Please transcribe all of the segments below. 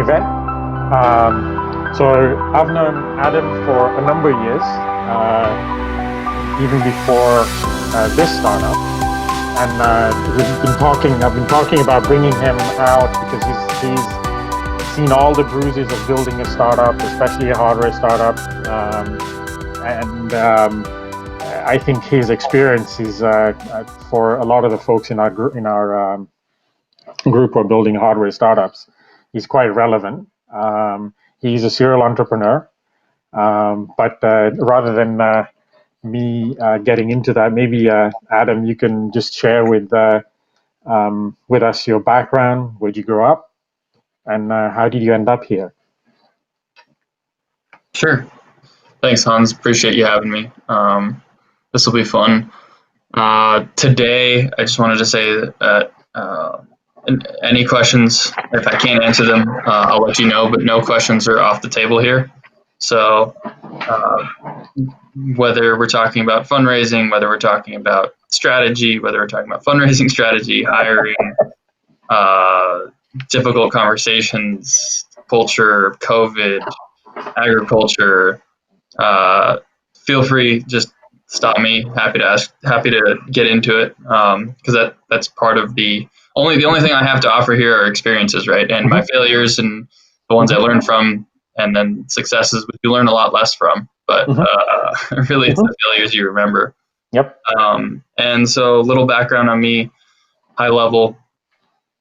event. So I've known Adam for a number of years, even before this startup, and I've been talking about bringing him out because he's seen all the bruises of building a startup, especially a hardware startup, and I think his experience is for a lot of the folks in our group who are building hardware startups, he's quite relevant. He's a serial entrepreneur, but rather than me getting into that, maybe Adam, you can just share with us your background, where'd you grow up, and how did you end up here? Sure. Thanks, Hans. Appreciate you having me. This will be fun. Today, I just wanted to say that any questions, if I can't answer them, I'll let you know, but no questions are off the table here. So whether we're talking about fundraising, whether we're talking about strategy, whether we're talking about fundraising strategy, hiring, difficult conversations, culture, COVID, agriculture, feel free, just stop me. Happy to get into it, because that's part of the only thing I have to offer here are experiences, right? And my failures and the ones I learned from, and then successes which you learn a lot less from. But really, it's the failures you remember. Yep. And so, a little background on me, high level.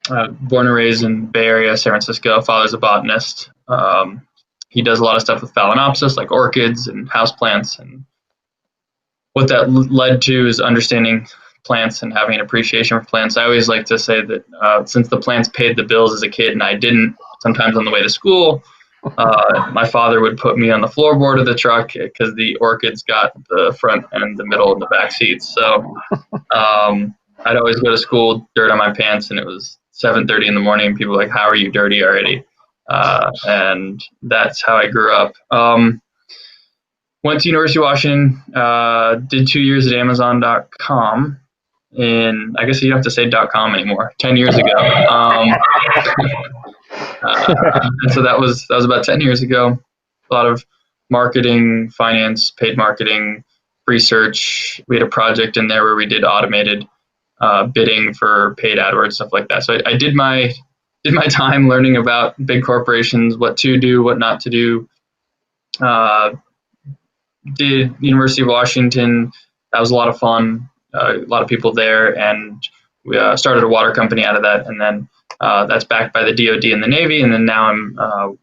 Born and raised in Bay Area, San Francisco. Father's a botanist. He does a lot of stuff with Phalaenopsis, like orchids and houseplants. And what that led to is understanding plants and having an appreciation for plants. I always like to say that since the plants paid the bills as a kid and I didn't, sometimes on the way to school, my father would put me on the floorboard of the truck because the orchids got the front and the middle and the back seats. So I'd always go to school, dirt on my pants, and it was 7:30 in the morning. And people were like, "How are you dirty already?" And that's how I grew up. Went to University of Washington, did 2 years at Amazon.com. And I guess you don't have to say .com anymore. 10 years ago. And so that was about 10 years ago. A lot of marketing, finance, paid marketing, research. We had a project in there where we did automated bidding for paid AdWords, stuff like that. So I did my time learning about big corporations, what to do, what not to do. Did University of Washington. That was a lot of fun. A lot of people there, and we started a water company out of that. And then that's backed by the DoD and the Navy. And then now I'm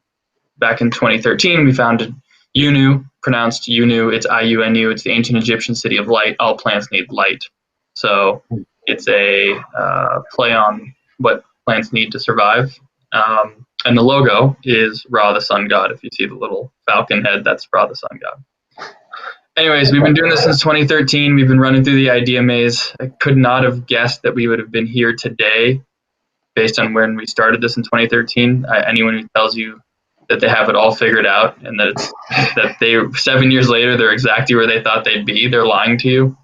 back in 2013. We founded iUNU, pronounced UNU. It's iUNU. It's the ancient Egyptian city of light. All plants need light. So it's a play on what plants need to survive. And the logo is Ra, the sun god. If you see the little falcon head, that's Ra, the sun god. Anyways, we've been doing this since 2013. We've been running through the idea maze. I could not have guessed that we would have been here today based on when we started this in 2013. Anyone who tells you that they have it all figured out and that they 7 years later, they're exactly where they thought they'd be, they're lying to you.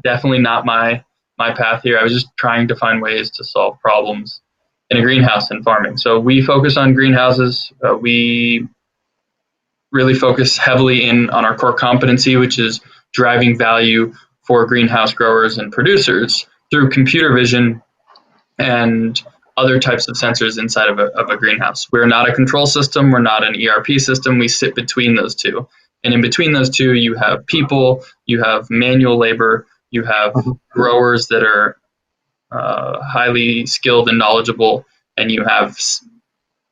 Definitely not my path here. I was just trying to find ways to solve problems in a greenhouse and farming. So we focus on greenhouses. We really focus heavily on our core competency, which is driving value for greenhouse growers and producers through computer vision and other types of sensors inside of a greenhouse. We're not a control system. We're not an ERP system. We sit between those two. And in between those two, you have people, you have manual labor, you have growers that are highly skilled and knowledgeable, and you have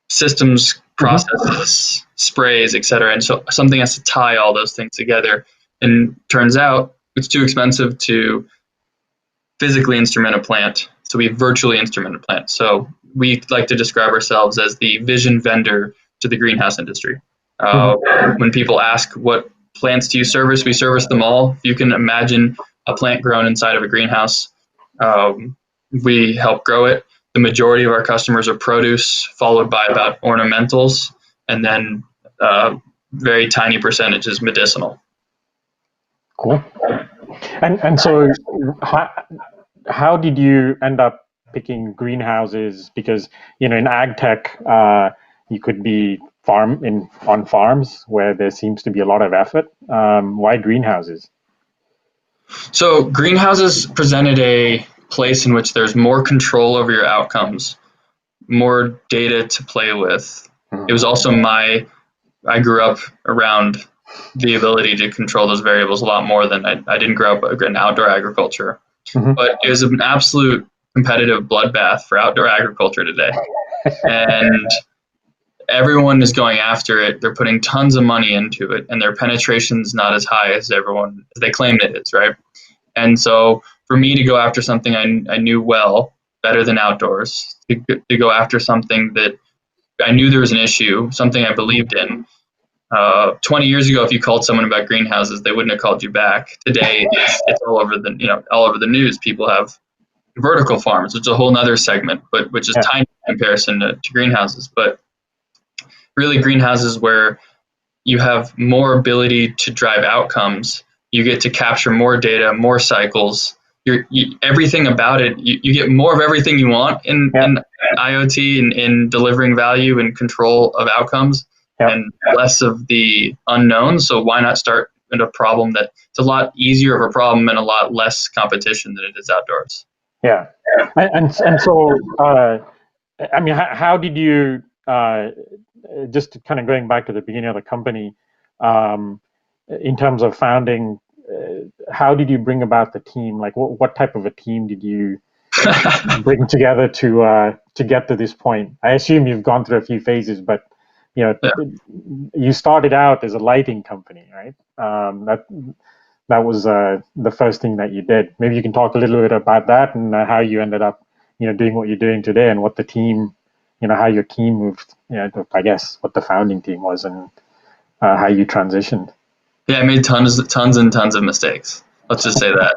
systems, processes, sprays, etc. And so something has to tie all those things together. And turns out it's too expensive to physically instrument a plant. So we virtually instrument a plant. So we like to describe ourselves as the vision vendor to the greenhouse industry. When people ask what plants do you service, we service them all. If you can imagine a plant grown inside of a greenhouse, we help grow it. The majority of our customers are produce, followed by about ornamentals, and then very tiny percentage is medicinal. Cool. And so how did you end up picking greenhouses? Because, in AgTech, you could be on farms where there seems to be a lot of effort. Why greenhouses? So greenhouses presented a place in which there's more control over your outcomes, more data to play with. It was also I grew up around the ability to control those variables a lot more than I didn't grow up in outdoor agriculture. But it was an absolute competitive bloodbath for outdoor agriculture today. And everyone is going after it. They're putting tons of money into it, and their penetration's not as high as they claim it is, right? And so for me to go after something I knew better than outdoors, to go after something that I knew there was an issue, something I believed in. 20 years ago, if you called someone about greenhouses, they wouldn't have called you back. Today, it's all over the news. People have vertical farms, which is a whole nother segment, but which is tiny in comparison to greenhouses. But really, greenhouses where you have more ability to drive outcomes, you get to capture more data, more cycles. Everything about it, you get more of everything you want in IoT and in delivering value and control of outcomes. And less of the unknown. So why not start at a problem that's a lot easier of a problem and a lot less competition than it is outdoors? Yeah, and so I mean, how did you just kind of going back to the beginning of the company, in terms of founding? How did you bring about the team? Like, what type of a team did you bring together to get to this point? I assume you've gone through a few phases, but you started out as a lighting company, right? That was the first thing that you did. Maybe you can talk a little bit about that and how you ended up, doing what you're doing today, and what the team, how your team moved. I guess what the founding team was, and how you transitioned. Yeah, I made tons and tons of mistakes. Let's just say that.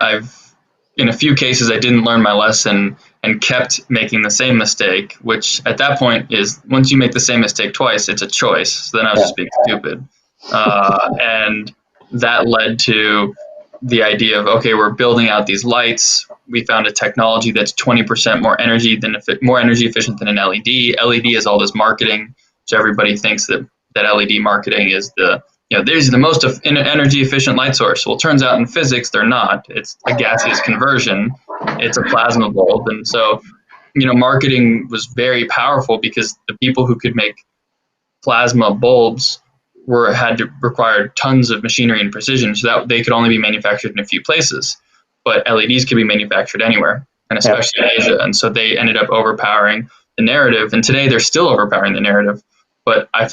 I've in a few cases I didn't learn my lesson and kept making the same mistake, which at that point is, once you make the same mistake twice, it's a choice. So then I was just being stupid. And that led to the idea of, okay, we're building out these lights. We found a technology that's 20% more energy efficient than an LED. LED is all this marketing, so everybody thinks that LED marketing is these are the most energy efficient light source. Well, it turns out in physics, they're not. It's a gaseous conversion. It's a plasma bulb. And so, marketing was very powerful because the people who could make plasma bulbs had to require tons of machinery and precision, so that they could only be manufactured in a few places. But LEDs could be manufactured anywhere, and especially in Asia. And so they ended up overpowering the narrative. And today they're still overpowering the narrative. But I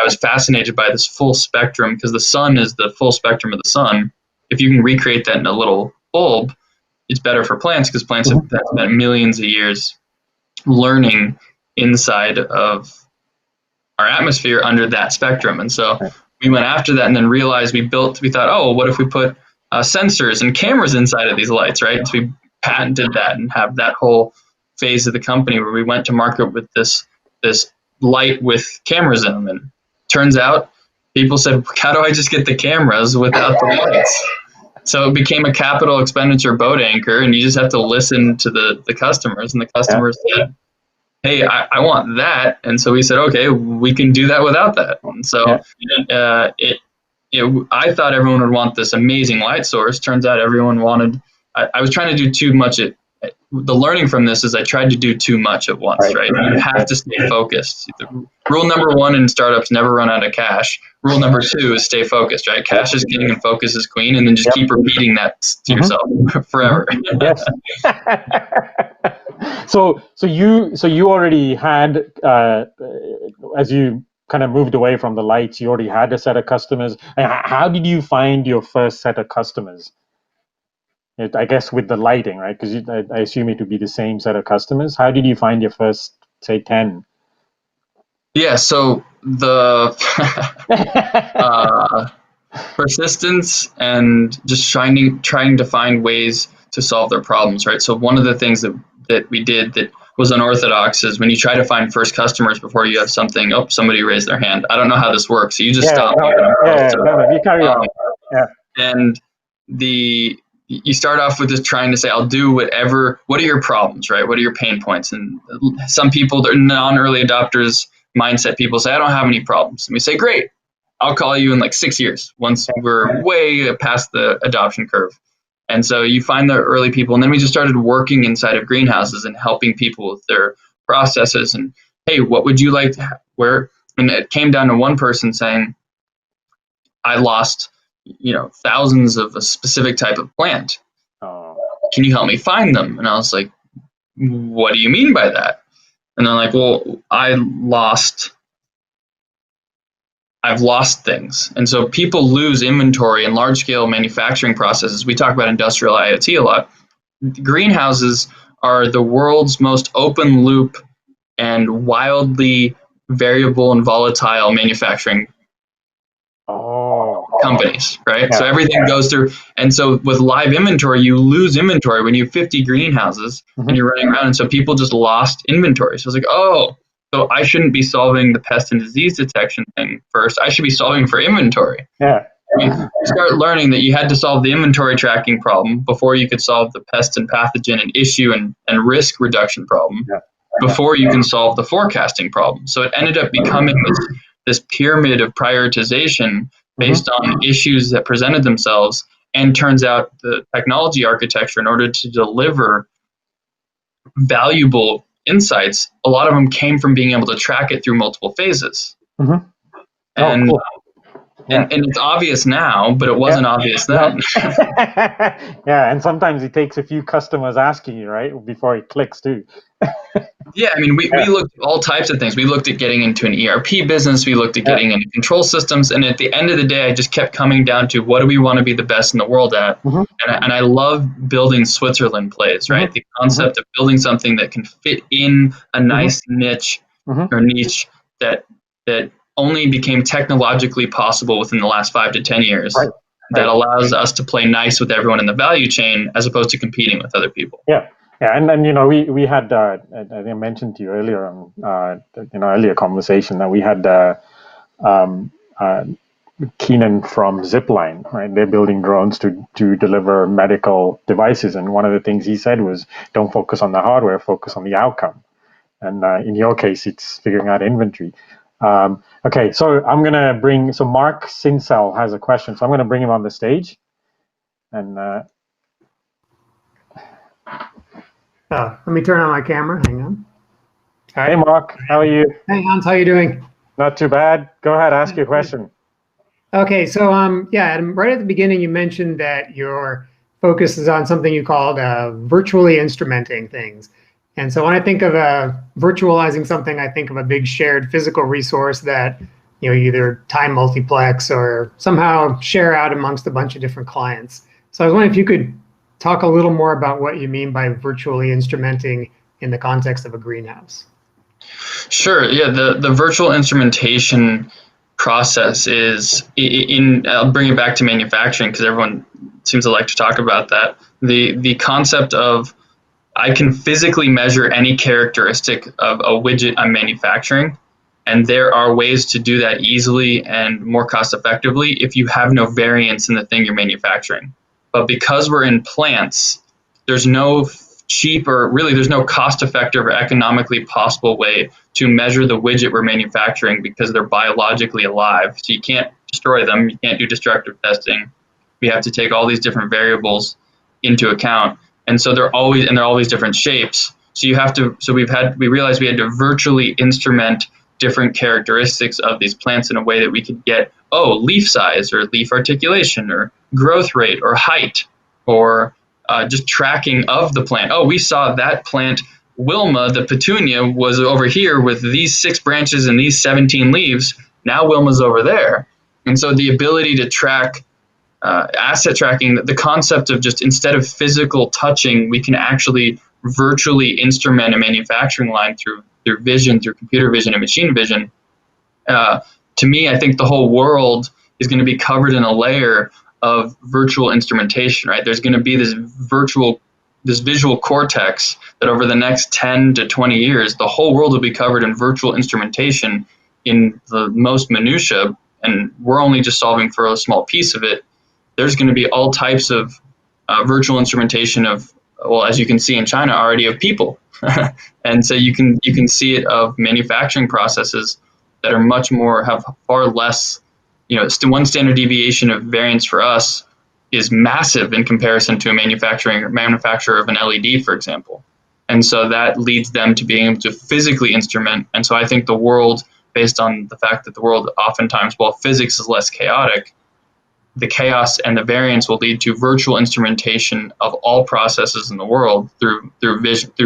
was fascinated by this full spectrum, because the sun is the full spectrum of the sun. If you can recreate that in a little bulb, it's better for plants, because plants have spent millions of years learning inside of our atmosphere under that spectrum. And so we went after that, and then realized we thought, oh, what if we put sensors and cameras inside of these lights, right? So we patented that and have that whole phase of the company where we went to market with this light with cameras in them. And turns out people said, how do I just get the cameras without the lights? So it became a capital expenditure boat anchor, and you just have to listen to the customers. And the customers said, hey, I want that. And so we said, okay, we can do that without that. And so I thought everyone would want this amazing light source. Turns out everyone wanted, I was trying to do too much. The learning from this is I tried to do too much at once, right? You have to stay focused. Rule number 1 in startups, never run out of cash. Rule number 2 is stay focused, right? Cash is king and focus is queen, and then just keep repeating that to yourself forever. Yes. So you already had, as you kind of moved away from the lights, you already had a set of customers. How did you find your first set of customers? I guess with the lighting, right? Because I assume it would be the same set of customers. How did you find your first, say, 10? Yeah, so the persistence and just trying to find ways to solve their problems, right? So one of the things that we did that was unorthodox is when you try to find first customers before you have something, somebody raised their hand. I don't know how this works. So you just stop. You carry on. And you start off with just trying to say, I'll do whatever. What are your problems, right? What are your pain points? And some people, they're non-early adopters mindset people, say, I don't have any problems. And we say, great, I'll call you in like 6 years once we're way past the adoption curve. And so you find the early people, and then we just started working inside of greenhouses and helping people with their processes. And hey, what would you like to have? Where? And it came down to one person saying, I lost, thousands of a specific type of plant. Can you help me find them? And I was like, what do you mean by that? And they're like, well, I've lost things. And so people lose inventory in large scale manufacturing processes. We talk about industrial IoT a lot. Greenhouses are the world's most open loop and wildly variable and volatile manufacturing companies, right? Yeah. So everything goes through. And so with live inventory, you lose inventory when you have 50 greenhouses and you're running around. And so people just lost inventory. So I was like, so I shouldn't be solving the pest and disease detection thing first. I should be solving for inventory. Yeah. You start learning that you had to solve the inventory tracking problem before you could solve the pest and pathogen and issue and risk reduction problem before you can solve the forecasting problem. So it ended up becoming this pyramid of prioritization based on issues that presented themselves, and turns out the technology architecture, in order to deliver valuable insights, a lot of them came from being able to track it through multiple phases. And it's obvious now, but it wasn't obvious then. Yeah, and sometimes it takes a few customers asking you, right, before it clicks too. Yeah, I mean, we looked at all types of things. We looked at getting into an ERP business. We looked at getting into control systems. And at the end of the day, I just kept coming down to, what do we want to be the best in the world at? And I love building Switzerland plays, right? The concept of building something that can fit in a nice niche or niche that only became technologically possible within the last 5 to 10 years. That allows us to play nice with everyone in the value chain as opposed to competing with other people. Yeah, and we had I think I mentioned to you earlier on earlier conversation that we had Keenan from Zipline, right? They're building drones to deliver medical devices, and one of the things he said was, don't focus on the hardware, focus on the outcome. And in your case, it's figuring out inventory. Okay, so I'm going to so Mark Sinsel has a question, so I'm going to bring him on the stage. And let me turn on my camera, hang on. Hey Mark, how are you? Hey Hans, how are you doing? Not too bad. Go ahead, ask your question. Okay, so Adam, right at the beginning you mentioned that your focus is on something you called virtually instrumenting things. And so when I think of virtualizing something, I think of a big shared physical resource that either time multiplex or somehow share out amongst a bunch of different clients. So I was wondering if you could talk a little more about what you mean by virtually instrumenting in the context of a greenhouse. Sure. Yeah, the virtual instrumentation process is I'll bring it back to manufacturing because everyone seems to like to talk about that. The concept of, I can physically measure any characteristic of a widget I'm manufacturing, and there are ways to do that easily and more cost effectively if you have no variance in the thing you're manufacturing. But because we're in plants, there's no cheap or really there's no cost effective or economically possible way to measure the widget we're manufacturing because they're biologically alive. So you can't destroy them, you can't do destructive testing. We have to take all these different variables into account. And so they're all these different shapes. So we realized we had to virtually instrument different characteristics of these plants in a way that we could get, leaf size or leaf articulation or growth rate or height or just tracking of the plant. We saw that plant, Wilma, the petunia, was over here with these 6 branches and these 17 leaves. Now Wilma's over there. And so the ability to track asset tracking, the concept of just instead of physical touching, we can actually virtually instrument a manufacturing line through vision, through computer vision and machine vision. To me, I think the whole world is going to be covered in a layer of virtual instrumentation, right? There's going to be this visual cortex that over the next 10 to 20 years, the whole world will be covered in virtual instrumentation in the most minutia, and we're only just solving for a small piece of it. there's going to be all types of virtual instrumentation of, well, as you can see in China already, of people. And so you can see it of manufacturing processes that are much more, have far less, one standard deviation of variance for us is massive in comparison to a manufacturer of an LED, for example. And so that leads them to being able to physically instrument. And so I think the world, based on the fact that the world oftentimes, while physics is less chaotic, the chaos and the variance will lead to virtual instrumentation of all processes in the world through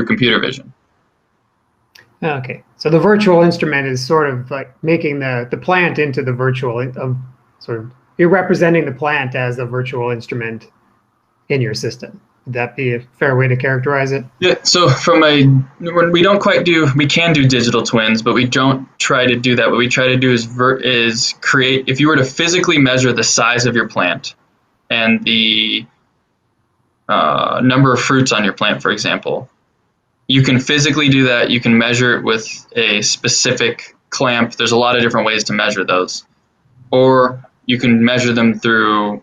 computer vision. Okay, so the virtual instrument is sort of like making the plant into the virtual, you're representing the plant as a virtual instrument in your system. Would that be a fair way to characterize it? Yeah, so we can do digital twins, but we don't try to do that. What we try to do is create, if you were to physically measure the size of your plant and the number of fruits on your plant, for example, you can physically do that. You can measure it with a specific clamp. There's a lot of different ways to measure those. Or you can measure them through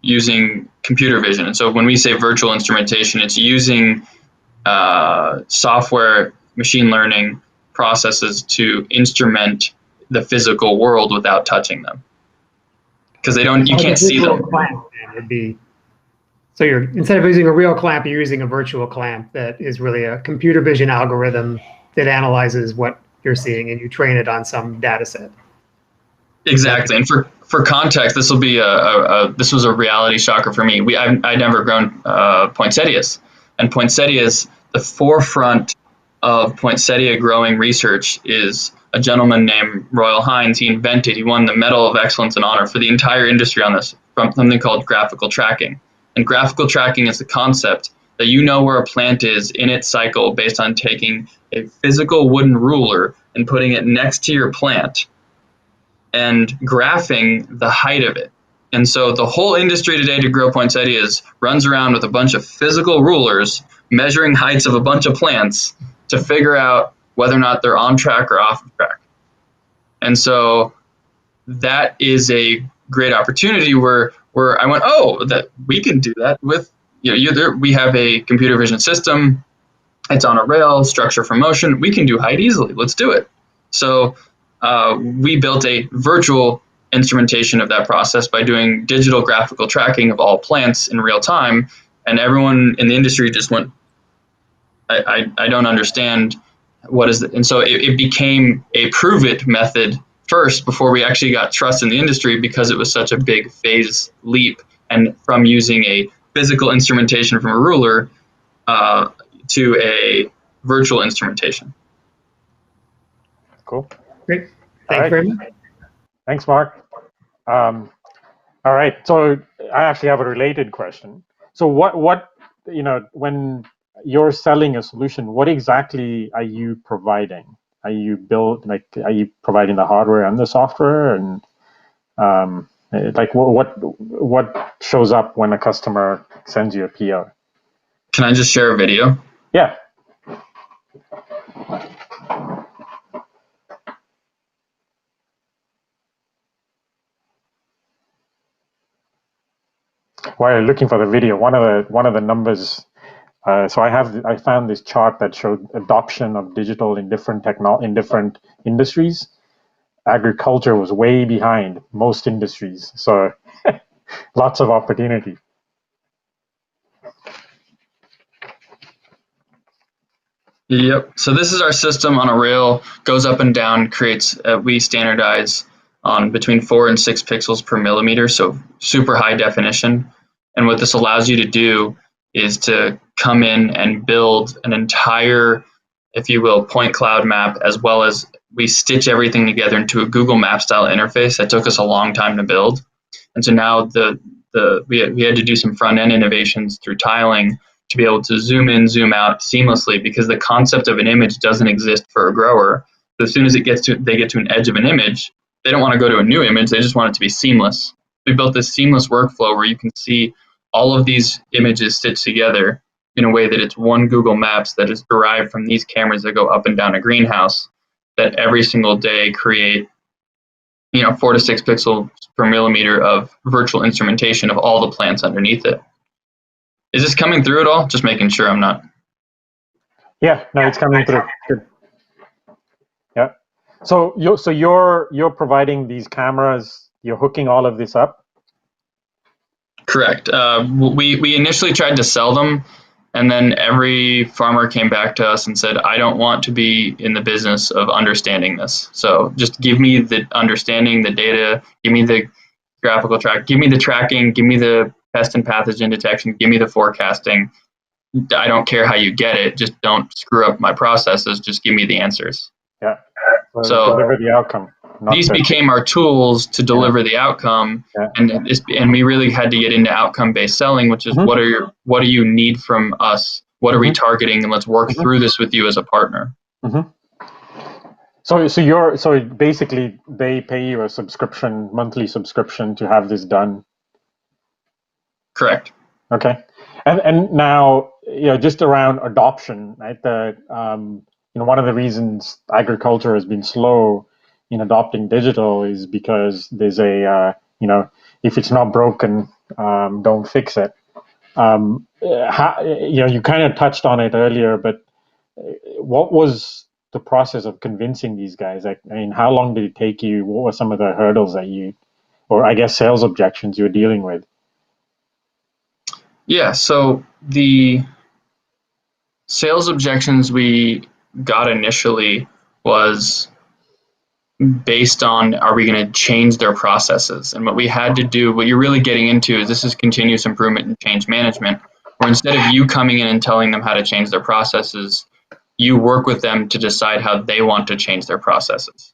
using computer vision. And so when we say virtual instrumentation, it's using software, machine learning processes to instrument the physical world without touching them. Because you can't see them. So instead of using a real clamp, you're using a virtual clamp that is really a computer vision algorithm that analyzes what you're seeing, and you train it on some data set. Exactly. And for context, this was a reality shocker for me. I'd never grown poinsettias. And poinsettias, the forefront of poinsettia growing research is a gentleman named Royal Hines. He won the Medal of Excellence and Honor for the entire industry on this, from something called graphical tracking. And graphical tracking is the concept that you know where a plant is in its cycle based on taking a physical wooden ruler and putting it next to your plant and graphing the height of it. And so the whole industry today to grow poinsettias runs around with a bunch of physical rulers measuring heights of a bunch of plants to figure out whether or not they're on track or off track. And so that is a great opportunity where I went, that we can do that with, we have a computer vision system. It's on a rail, structure for motion. We can do height easily. Let's do it. So we built a virtual instrumentation of that process by doing digital graphical tracking of all plants in real time. And everyone in the industry just went, I don't understand what is it. And so it became a prove it method first before we actually got trust in the industry, because it was such a big phase leap, and from using a physical instrumentation from a ruler to a virtual instrumentation. Cool. Great. Thanks very much. Thanks, Mark. All right. So I actually have a related question. So what when you're selling a solution, what exactly are you providing? Are you providing the hardware and the software, and what shows up when a customer sends you a PO? Can I just share a video? Yeah. While you're looking for the video, one of the numbers. So I found this chart that showed adoption of digital in different industries. Agriculture was way behind most industries, so lots of opportunity. Yep. So this is our system on a rail, goes up and down, creates, we standardize on between 4 and 6 pixels per millimeter, so super high definition. And what this allows you to do is to come in and build an entire, if you will, point cloud map, as well as we stitch everything together into a Google Map style interface that took us a long time to build. And so now we had to do some front end innovations through tiling to be able to zoom in, zoom out seamlessly, because the concept of an image doesn't exist for a grower. So as soon as they get to an edge of an image, they don't want to go to a new image, they just want it to be seamless. We built this seamless workflow where you can see all of these images stitched together in a way that it's one Google Maps that is derived from these cameras that go up and down a greenhouse that every single day create 4 to 6 pixels per millimeter of virtual instrumentation of all the plants underneath it. Is this coming through at all? Just making sure I'm not. Yeah, no, it's coming through. Good. Yeah. So you're providing these cameras. You're hooking all of this up. Correct. We initially tried to sell them, and then every farmer came back to us and said, I don't want to be in the business of understanding this. So just give me the understanding, the data, give me the graphical track, give me the tracking, give me the pest and pathogen detection, give me the forecasting. I don't care how you get it. Just don't screw up my processes. Just give me the answers. Yeah. So deliver the outcome. These became our tools to deliver the outcome, and we really had to get into outcome-based selling, which is what do you need from us? What are we targeting? And let's work through this with you as a partner. So basically they pay you a monthly subscription to have this done. Correct. Okay. And now, just around adoption, right? One of the reasons agriculture has been slow in adopting digital is because there's if it's not broken, don't fix it. You kind of touched on it earlier, but what was the process of convincing these guys? How long did it take you? What were some of the hurdles that or I guess sales objections you were dealing with? Yeah, so the sales objections we got initially was based on, are we going to change their processes? And what we had to do, what you're really getting into is this is continuous improvement and change management, where instead of you coming in and telling them how to change their processes, you work with them to decide how they want to change their processes.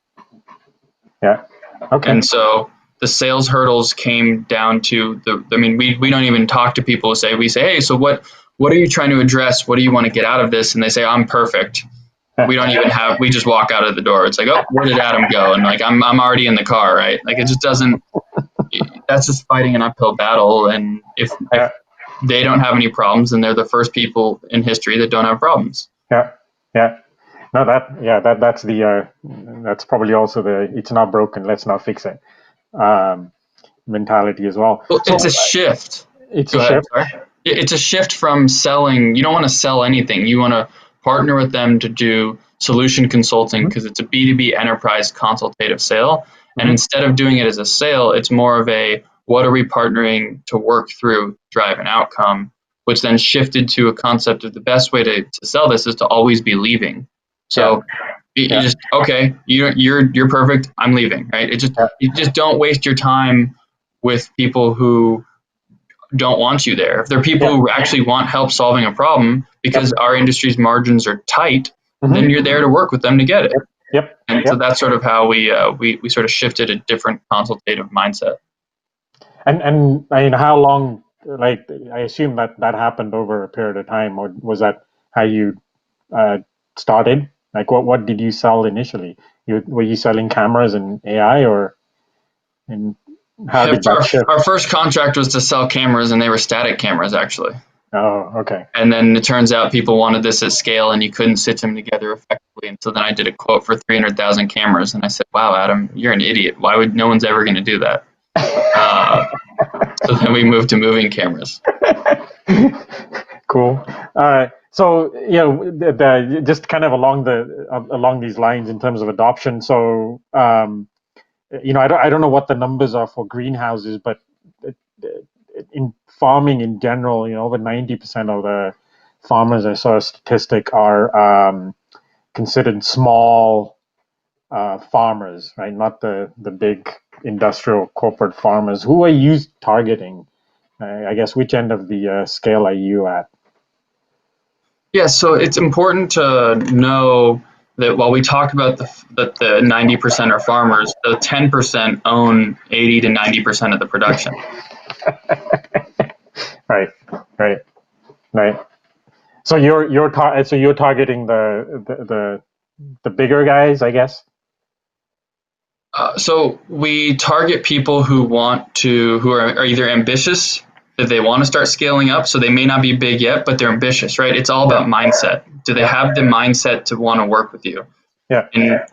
Yeah. Okay. And so the sales hurdles came down to we don't even talk to people we say, hey, so what are you trying to address? What do you want to get out of this? And they say, I'm perfect. We don't even we just walk out of the door. It's like, oh, where did Adam go? And I'm already in the car, right? It just doesn't, that's just fighting an uphill battle. And if they don't have any problems, then they're the first people in history that don't have problems. Yeah. Yeah. No, that's probably also it's not broken, let's not fix it mentality as well. Well, it's a shift. It's a shift. It's a shift from selling. You don't want to sell anything. You want to partner with them to do solution consulting because it's a B2B enterprise consultative sale. And instead of doing it as a sale, it's more of a, what are we partnering to work through, drive an outcome, which then shifted to a concept of the best way to sell this is to always be leaving. So you just, okay, you're perfect, I'm leaving, right? You just don't waste your time with people who don't want you there. If they're people who actually want help solving a problem because our industry's margins are tight, then you're there to work with them to get it. And so that's sort of how we sort of shifted a different consultative mindset. And how long, I assume that happened over a period of time, or was that how you started? What did you sell initially? Were you selling cameras and AI, and how did that shift? Our first contract was to sell cameras, and they were static cameras, actually. Oh, okay. And then it turns out people wanted this at scale, and you couldn't stitch them together effectively. And so then I did a quote for 300,000 cameras, and I said, "Wow, Adam, you're an idiot. Why would no one's ever going to do that?" So then we moved to moving cameras. Cool. So just kind of along these lines in terms of adoption. So I don't know what the numbers are for greenhouses, but in farming in general, over 90% of the farmers, I saw a statistic, are considered small farmers, right? Not the big industrial corporate farmers. Who are you targeting? I guess which end of the scale are you at? Yeah, so it's important to know that while we talk about that the 90% are farmers, the 10% own 80 to 90% of the production. Right. So you're targeting the bigger guys, I guess. So we target people who are either ambitious, that they want to start scaling up. So they may not be big yet, but they're ambitious, right? It's all about mindset. Do they have the mindset to want to work with you? Yeah.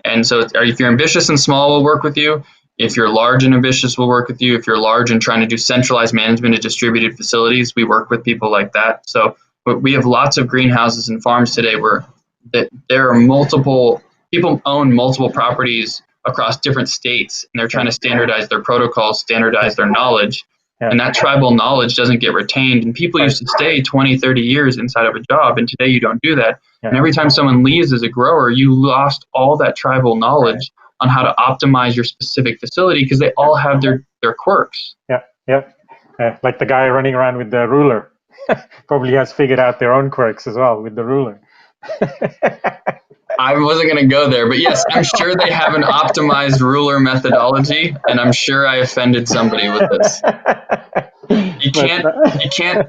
And so if you're ambitious and small, we'll work with you. If you're large and ambitious, we'll work with you. If you're large and trying to do centralized management of distributed facilities, we work with people like that. So we have lots of greenhouses and farms today where there are multiple people own multiple properties across different states, and they're trying to standardize their protocols, standardize their knowledge. Yeah. And that tribal knowledge doesn't get retained. And people used to stay 20, 30 years inside of a job, and today you don't do that. Yeah. And every time someone leaves as a grower, you lost all that tribal knowledge on how to optimize your specific facility, because they all have their quirks. Yeah. Like the guy running around with the ruler probably has figured out their own quirks as well with the ruler. I wasn't going to go there, but yes, I'm sure they have an optimized ruler methodology, and I'm sure I offended somebody with this. You can't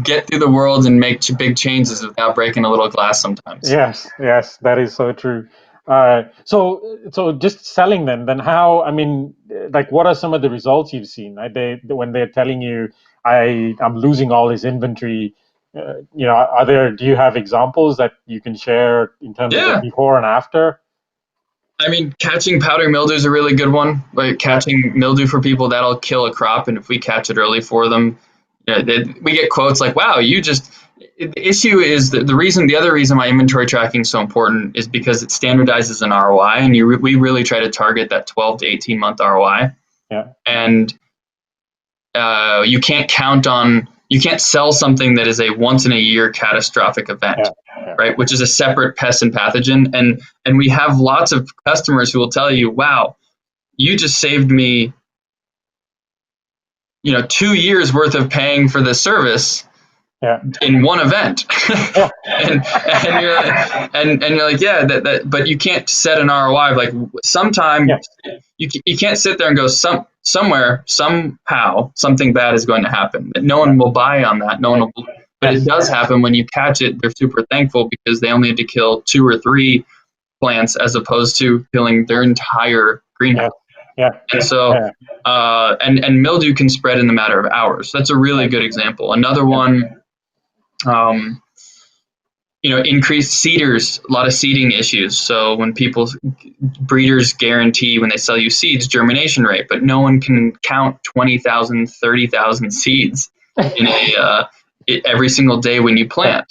get through the world and make big changes without breaking a little glass sometimes. Yes, that is so true. So just selling them, then how, I mean, like, what are some of the results you've seen? Right? When they're telling you, I'm losing all this inventory, do you have examples that you can share in terms of the before and after? I mean, catching powdery mildew is a really good one. Like catching mildew for people, that'll kill a crop. And if we catch it early for them, we get quotes like, wow, the issue is that the other reason why inventory tracking is so important is because it standardizes an ROI, and we really try to target that 12 to 18 month ROI. Yeah. And you can't sell something that is a once in a year catastrophic event, right? Which is a separate pest and pathogen. And we have lots of customers who will tell you, wow, you just saved me, 2 years worth of paying for this service in one event. and you're like, yeah, but you can't set an ROI. Like sometime you can't sit there and go, somewhere, somehow, something bad is going to happen. No one will buy on that. No one will. But it does happen. When you catch it, they're super thankful because they only had to kill 2 or 3 plants as opposed to killing their entire greenhouse. And so, and mildew can spread in the matter of hours. That's a really good example. Another one, increased seeders, a lot of seeding issues. So when breeders guarantee when they sell you seeds, germination rate, but no one can count 20,000, 30,000 seeds in every single day when you plant.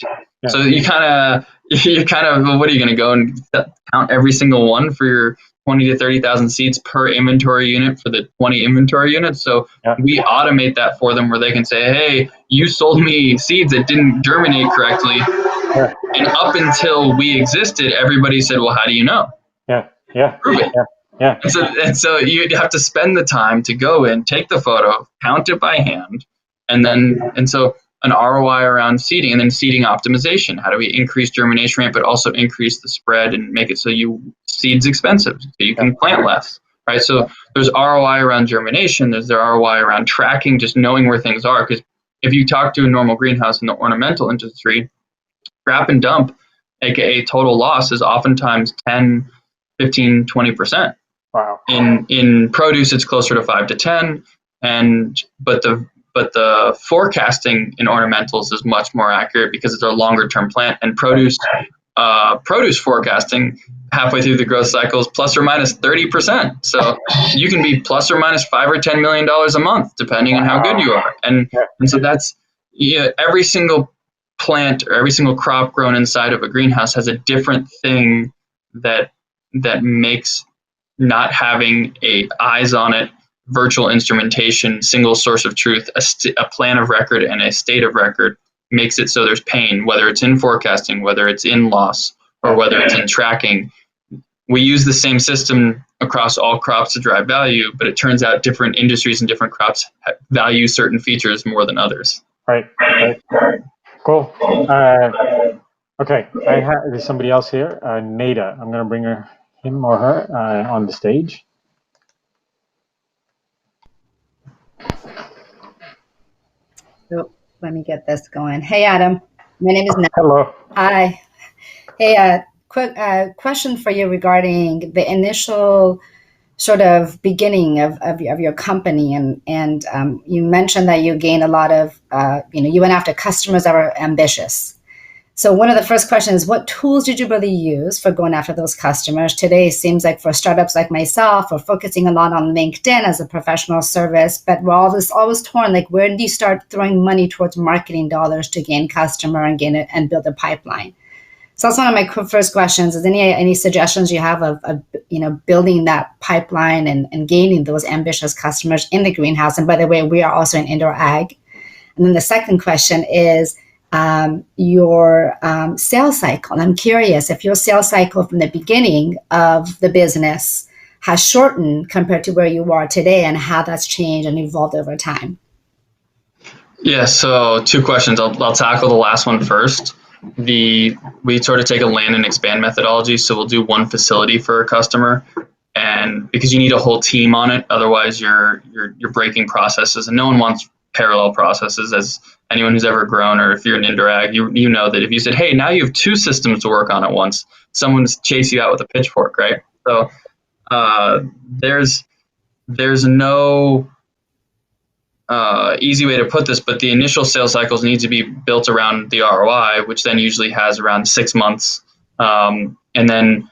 So you kind of, what are you going to go and count every single one for your 20 to 30,000 seeds per inventory unit for the 20 inventory units? So we automate that for them where they can say, hey, you sold me seeds that didn't germinate correctly. And up until we existed, everybody said, well, how do you know? Prove it. And so you have to spend the time to go in, take the photo, count it by hand, and so an ROI around seeding, and then seeding optimization. How do we increase germination rate, but also increase the spread and make it so seed's expensive, so you can plant less, right? So there's ROI around germination. There's the ROI around tracking, just knowing where things are. Because if you talk to a normal greenhouse in the ornamental industry, scrap and dump, aka total loss, is oftentimes 10, 15, 20%. Wow. In produce, it's closer to 5 to 10, but the forecasting in ornamentals is much more accurate because it's a longer term plant. And produce forecasting halfway through the growth cycle is plus or minus 30%. So you can be plus or minus $5 or $10 million a month depending on how good you are. And so that's every single plant or every single crop grown inside of a greenhouse has a different thing that makes not having eyes on it, virtual instrumentation, single source of truth, a plan of record and a state of record makes it so there's pain, whether it's in forecasting, whether it's in loss, or whether it's in tracking. We use the same system across all crops to drive value, but it turns out different industries and different crops value certain features more than others. Right. Cool. Okay, there's somebody else here, Nada. I'm going to bring him or her on the stage. So let me get this going. Hey, Adam. My name is Nada. Hello. Hi. Hey, quick question for you regarding the initial sort of beginning of your company, and you mentioned that you gained a lot of you went after customers that were ambitious. So one of the first questions is, what tools did you really use for going after those customers? Today, it seems like for startups like myself, we're focusing a lot on LinkedIn as a professional service, but we're always torn. Like, where do you start throwing money towards marketing dollars to gain customer and gain it and build a pipeline? So that's one of my first questions. Is any suggestions you have of building that pipeline and gaining those ambitious customers in the greenhouse? And by the way, we are also in indoor ag. And then the second question is, your sales cycle. And I'm curious if your sales cycle from the beginning of the business has shortened compared to where you are today and how that's changed and evolved over time. Yeah, so 2 questions. I'll tackle the last one first. We sort of take a land and expand methodology. So we'll do one facility for a customer, and because you need a whole team on it, otherwise you're breaking processes, and no one wants parallel processes. As anyone who's ever grown, or if you're an indoor ag, you know that if you said, hey, now you have 2 systems to work on at once, someone's chase you out with a pitchfork, right? So there's no easy way to put this, but the initial sales cycles need to be built around the ROI, which then usually has around 6 months. And then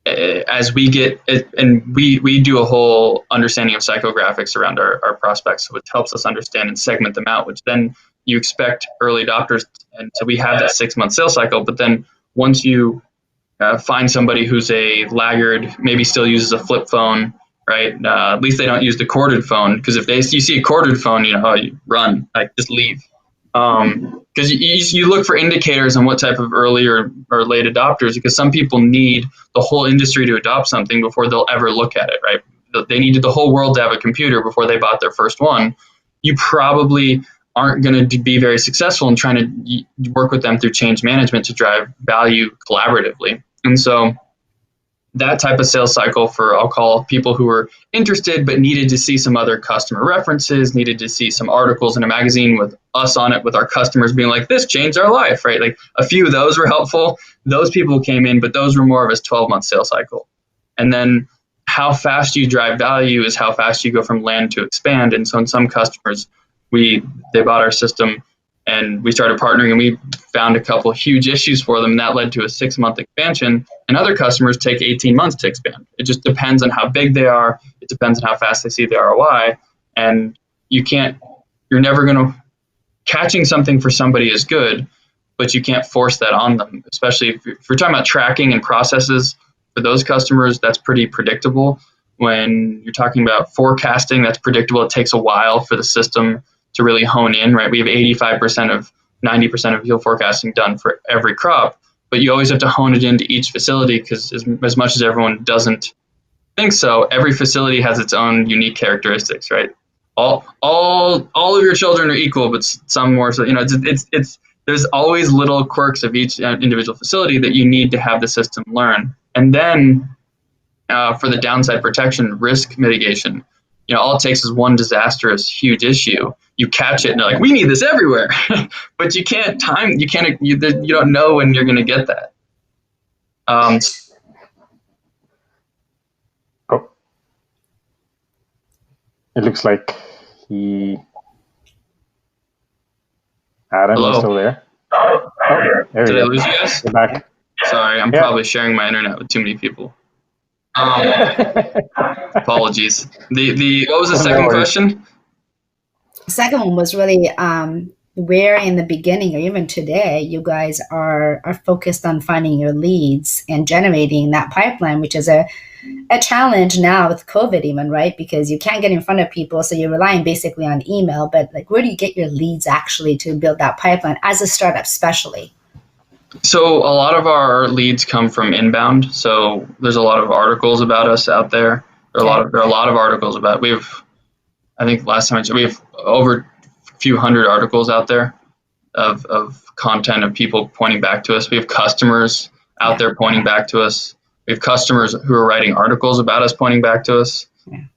as we get it, and we do a whole understanding of psychographics around our prospects, which helps us understand and segment them out, which then you expect early adopters. And so we have that 6-month sales cycle, but then once you find somebody who's a laggard, maybe still uses a flip phone, right? At least they don't use the corded phone, because if you see a corded phone, you run, like just leave. Because you look for indicators on what type of early or late adopters, because some people need the whole industry to adopt something before they'll ever look at it, right? They needed the whole world to have a computer before they bought their first one. You probably aren't going to be very successful in trying to work with them through change management to drive value collaboratively. And so that type of sales cycle for, I'll call people who were interested but needed to see some other customer references, needed to see some articles in a magazine with us on it, with our customers being like, this changed our life, right? Like a few of those were helpful. Those people came in, but those were more of a 12-month sales cycle. And then how fast you drive value is how fast you go from land to expand. And so in some customers, they bought our system and we started partnering, and we found a couple huge issues for them, and that led to a 6-month expansion. And other customers take 18 months to expand. It just depends on how big they are. It depends on how fast they see the ROI. And you're never going to, catching something for somebody is good, but you can't force that on them, especially if you're talking about tracking and processes. For those customers, that's pretty predictable. When you're talking about forecasting, that's predictable. It takes a while for the system to really hone in, right? We have 90% of yield forecasting done for every crop, but you always have to hone it into each facility, because as much as everyone doesn't think so, every facility has its own unique characteristics, right? All of your children are equal, but some more so. There's always little quirks of each individual facility that you need to have the system learn. And then for the downside protection, risk mitigation, all it takes is one disastrous huge issue. You catch it and they're like, we need this everywhere. But you don't know when you're going to get that. It looks like Adam Hello? is still there. There Did we I go. lose you guys? You're back. Sorry, I'm Yeah. probably sharing my internet with too many people. Apologies. What was the second question? The second one was really where in the beginning or even today you guys are focused on finding your leads and generating that pipeline, which is a challenge now with COVID even, right? Because you can't get in front of people, so you're relying basically on email. But like, where do you get your leads actually to build that pipeline as a startup especially? So a lot of our leads come from inbound. So there's a lot of articles about us out there. There are a lot of articles about. I think last time we have over a few hundred articles out there of content of people pointing back to us. We have customers out there pointing back to us. We have customers who are writing articles about us pointing back to us.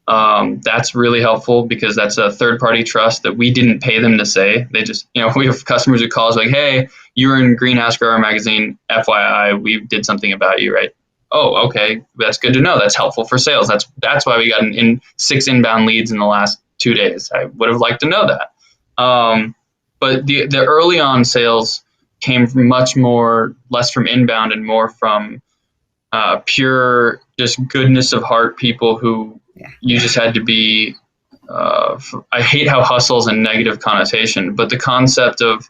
That's really helpful, because that's a third-party trust that we didn't pay them to say. They just, we have customers who call us like, hey, you were in Greenhouse Grower Magazine, FYI, we did something about you, right? Oh, okay, that's good to know. That's helpful for sales. That's why we got 6 inbound leads in the last 2 days. I would have liked to know that. But the early on sales came from less from inbound and more from pure just goodness of heart people who you just had to be. I hate how hustle's a negative connotation, but the concept of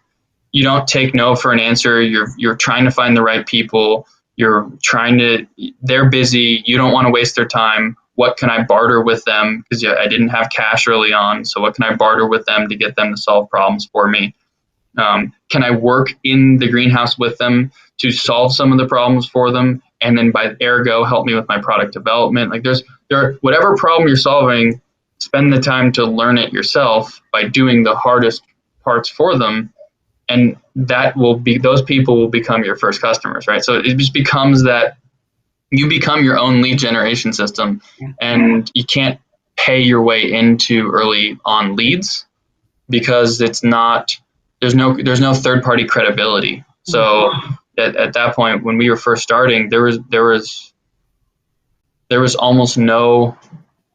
you don't take no for an answer. You're trying to find the right people. They're busy. You don't want to waste their time. What can I barter with them? Because I didn't have cash early on. So what can I barter with them to get them to solve problems for me? Can I work in the greenhouse with them to solve some of the problems for them? And then by ergo, help me with my product development. Like whatever problem you're solving, spend the time to learn it yourself by doing the hardest parts for them. And those people will become your first customers, right? So it just becomes that you become your own lead generation system, and you can't pay your way into early on leads because there's no third party credibility. So at that point, when we were first starting, there was almost no.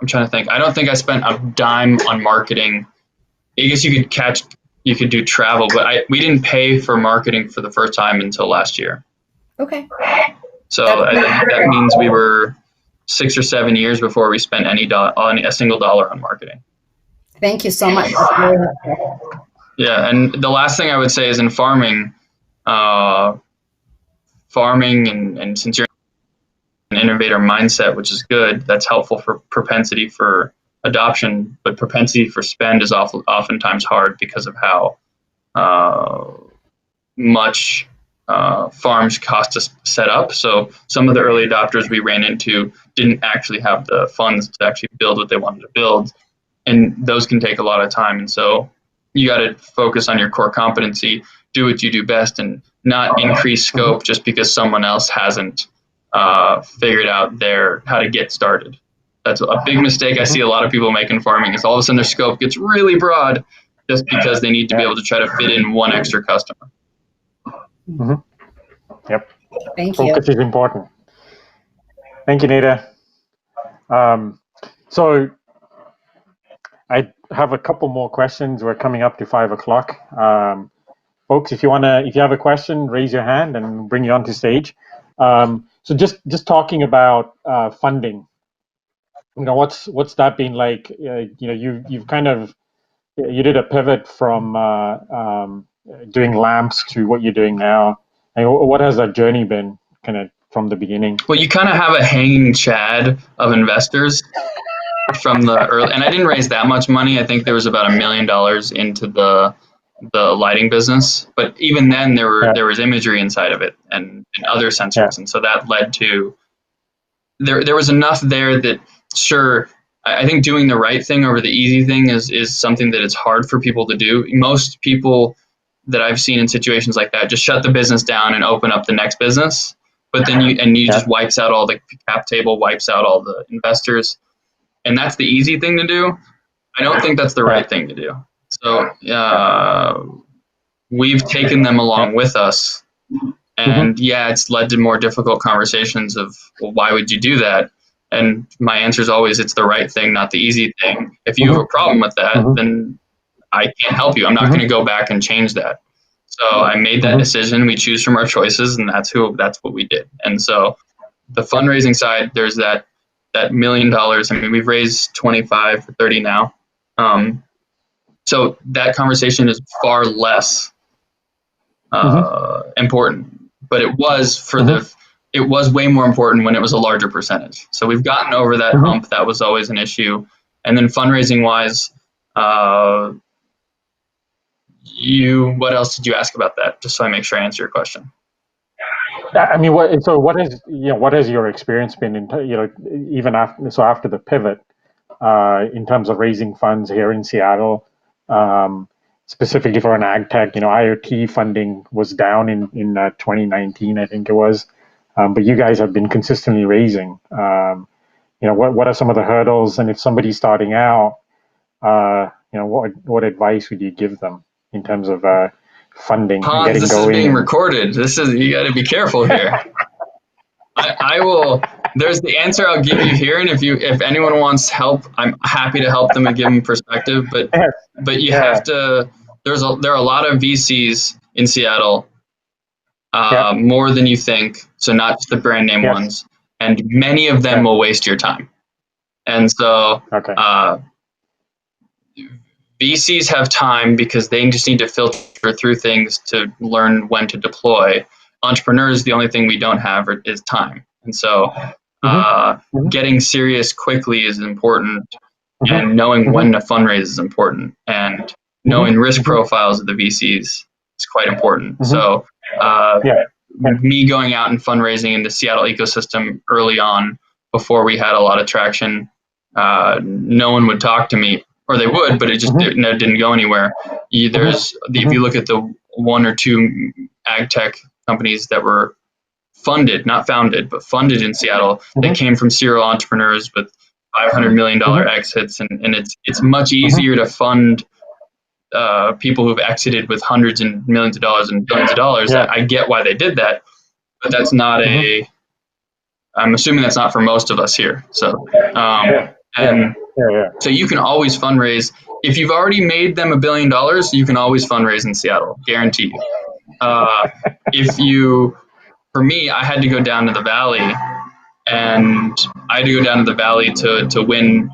I'm trying to think. I don't think I spent a dime on marketing. I guess you could do travel, but we didn't pay for marketing for the first time until last year. Okay. So that means we were 6 or 7 years before we spent a single dollar on marketing. Thank you so much. Yeah, and the last thing I would say is in farming, and since you're an innovator mindset, which is good, that's helpful for propensity for adoption, but propensity for spend is oftentimes hard because of how much farms cost to set up. So some of the early adopters we ran into didn't actually have the funds to actually build what they wanted to build, and those can take a lot of time. And so you got to focus on your core competency, do what you do best, and not increase scope just because someone else hasn't figured out how to get started. That's a big mistake I see a lot of people make in farming, is all of a sudden their scope gets really broad just because they need to be able to try to fit in one extra customer. Mm-hmm. Yep. Thank you. Focus is important. Thank you, Neda. So I have a couple more questions. We're coming up to 5 o'clock. Folks, if you have a question, raise your hand and we'll bring you onto stage. So just talking about funding, what's that been like? You've kind of, you did a pivot from doing lamps to what you're doing now. And what has that journey been kind of from the beginning? Well, you kind of have a hanging chad of investors from the early, and I didn't raise that much money. I think there was about $1 million into the lighting business, but even then there was imagery inside of it and other sensors, and so that led to there was enough there that sure, I think doing the right thing over the easy thing is something that it's hard for people to do. Most people that I've seen in situations like that just shut the business down and open up the next business, but then you just wipes out all the cap table, wipes out all the investors, and that's the easy thing to do. I don't think that's the right thing to do. So we've taken them along with us, and it's led to more difficult conversations of, well, why would you do that? And my answer is always, it's the right thing, not the easy thing. If you have a problem with that, then I can't help you. I'm not going to go back and change that. So I made that decision. We choose from our choices, and that's what we did. And so the fundraising side, there's that $1 million. I mean, we've raised 25 or 30 now. So that conversation is far less important, but it was it was way more important when it was a larger percentage. So we've gotten over that hump. That was always an issue. And then fundraising wise, what else did you ask about that? Just so I make sure I answer your question. I mean, what has your experience been in, even after the pivot, in terms of raising funds here in Seattle, specifically for an AgTech? IoT funding was down in 2019, I think it was, but you guys have been consistently raising. What are some of the hurdles, and if somebody's starting out, what advice would you give them in terms of funding? Hans, this is being recorded. You got to be careful here. I will. There's the answer I'll give you here, and if anyone wants help, I'm happy to help them and give them perspective. But you have to. There are a lot of VCs in Seattle more than you think. So not just the brand name ones, and many of them will waste your time. And so VCs have time because they just need to filter through things to learn when to deploy. Entrepreneurs, the only thing we don't have is time. And so getting serious quickly is important, and knowing when to fundraise is important, and knowing risk profiles of the VCs is quite important. So me going out and fundraising in the Seattle ecosystem early on, before we had a lot of traction, no one would talk to me, or they would, but it just didn't go anywhere. If you look at the one or two AgTech companies that were funded, not founded, but funded in Seattle, they came from serial entrepreneurs with $500 million exits, and it's much easier to fund people who've exited with hundreds and millions of dollars and billions of dollars. I get why they did that, but that's not I'm assuming that's not for most of us here. So, so you can always fundraise. If you've already made them $1 billion, you can always fundraise in Seattle, guarantee you. For me, I had to go down to the valley, and I had to go down to the valley to win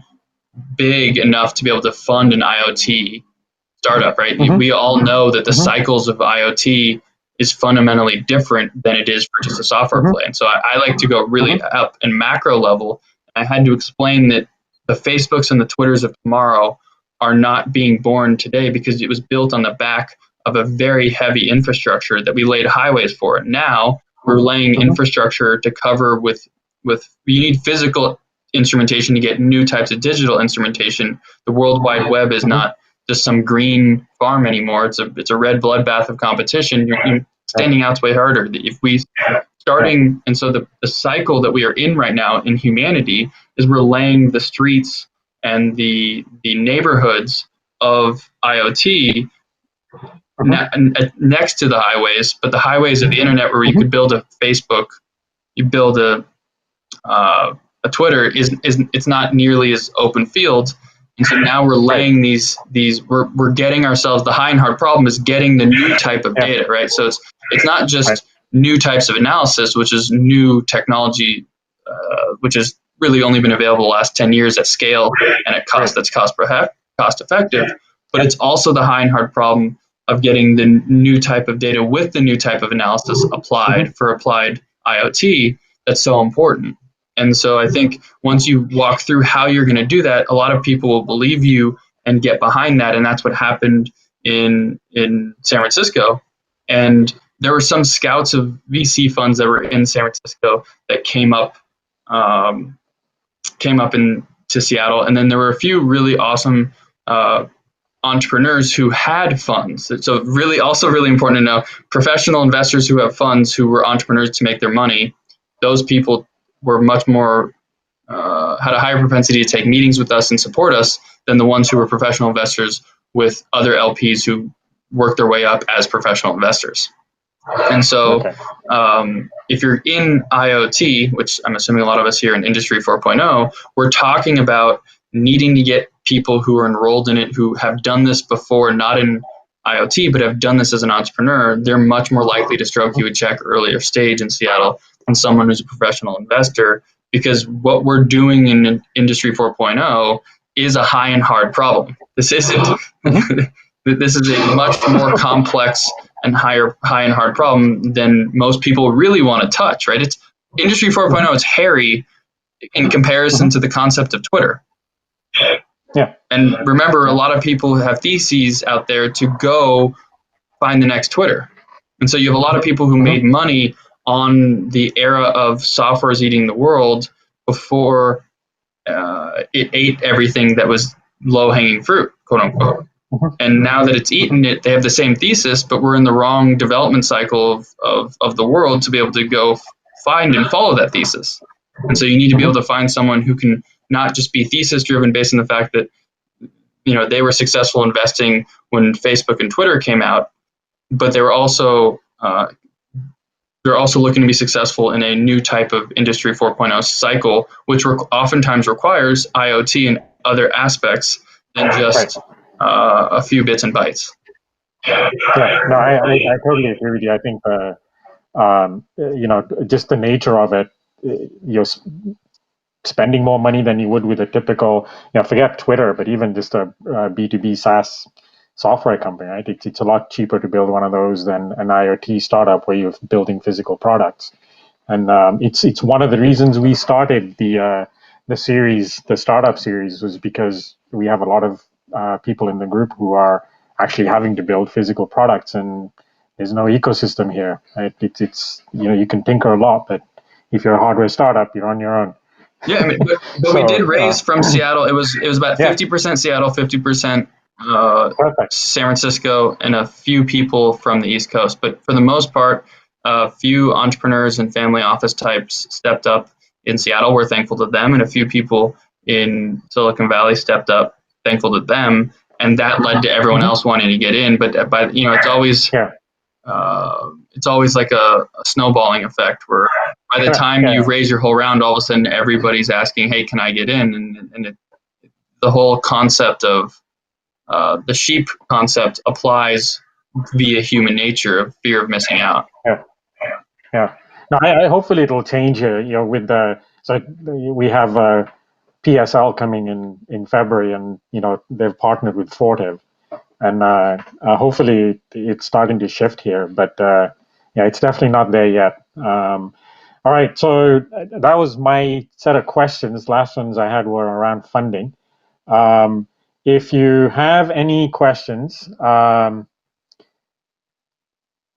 big enough to be able to fund an IoT startup, right? We all know that the cycles of IoT is fundamentally different than it is for just a software play. And so I like to go really up in macro level. I had to explain that the Facebooks and the Twitters of tomorrow are not being born today because it was built on the back of a very heavy infrastructure that we laid highways for. Now we're laying infrastructure to cover with you need physical instrumentation to get new types of digital instrumentation. The World Wide Web is not just some green farm anymore. It's a red bloodbath of competition. You're standing out's way harder. If we starting, and so the cycle that we are in right now in humanity is we're laying the streets and the neighborhoods of IoT next to the highways, but the highways of the internet where you could build a Facebook, you build a Twitter it's not nearly as open fields. And so now we're laying these we're getting ourselves, the high and hard problem is getting the new type of data, right? So it's not just new types of analysis, which is new technology, which has really only been available the last 10 years at scale and at cost that's cost effective, but it's also the high and hard problem of getting the new type of data with the new type of analysis applied for applied IoT that's so important. And so I think once you walk through how you're going to do that, a lot of people will believe you and get behind that. And that's what happened in San Francisco. And there were some scouts of VC funds that were in San Francisco that came up into Seattle. And then there were a few really awesome entrepreneurs who had funds. So really important to know, professional investors who have funds who were entrepreneurs to make their money, those people were much more, had a higher propensity to take meetings with us and support us than the ones who were professional investors with other LPs who worked their way up as professional investors. And so if you're in IoT, which I'm assuming a lot of us here in Industry 4.0, we're talking about needing to get people who are enrolled in it, who have done this before, not in IoT, but have done this as an entrepreneur. They're much more likely to stroke you a check earlier stage in Seattle than someone who's a professional investor, because what we're doing in Industry 4.0 is a high and hard problem. This isn't. This is a much more complex and high and hard problem than most people really want to touch, right? It's Industry 4.0 is hairy in comparison to the concept of Twitter. Yeah. And remember, a lot of people have theses out there to go find the next Twitter. And so you have a lot of people who made money on the era of software is eating the world before it ate everything that was low-hanging fruit, quote unquote. And now that it's eaten it, they have the same thesis, but we're in the wrong development cycle of the world to be able to go find and follow that thesis. And so you need to be able to find someone who can not just be thesis driven based on the fact that they were successful investing when Facebook and Twitter came out, but they're also looking to be successful in a new type of Industry 4.0 cycle, which oftentimes requires IoT and other aspects than just a few bits and bytes. Yeah, no, I totally agree with you. I think just the nature of it, you're spending more money than you would with a typical, forget Twitter, but even just a B2B SaaS software company, right? It's a lot cheaper to build one of those than an IoT startup where you're building physical products. And it's one of the reasons we started the series, the startup series, was because we have a lot of people in the group who are actually having to build physical products, and there's no ecosystem here. Right? It's you can tinker a lot, but if you're a hardware startup, you're on your own. Yeah, I mean, but we did raise from Seattle. It was about 50% Seattle, 50% San Francisco, and a few people from the East Coast. But for the most part, a few entrepreneurs and family office types stepped up in Seattle. We're thankful to them, and a few people in Silicon Valley stepped up. Thankful to them, and that led to everyone else wanting to get in. But it's always it's always like a snowballing effect where by the time you raise your whole round, all of a sudden everybody's asking, "Hey, can I get in?" And the whole concept of the sheep concept applies via human nature of fear of missing out. Yeah. No, I hopefully it'll change. With so we have PSL coming in February, and they've partnered with Fortive, and hopefully it's starting to shift here. But it's definitely not there yet. All right, so that was my set of questions. Last ones I had were around funding. If you have any questions,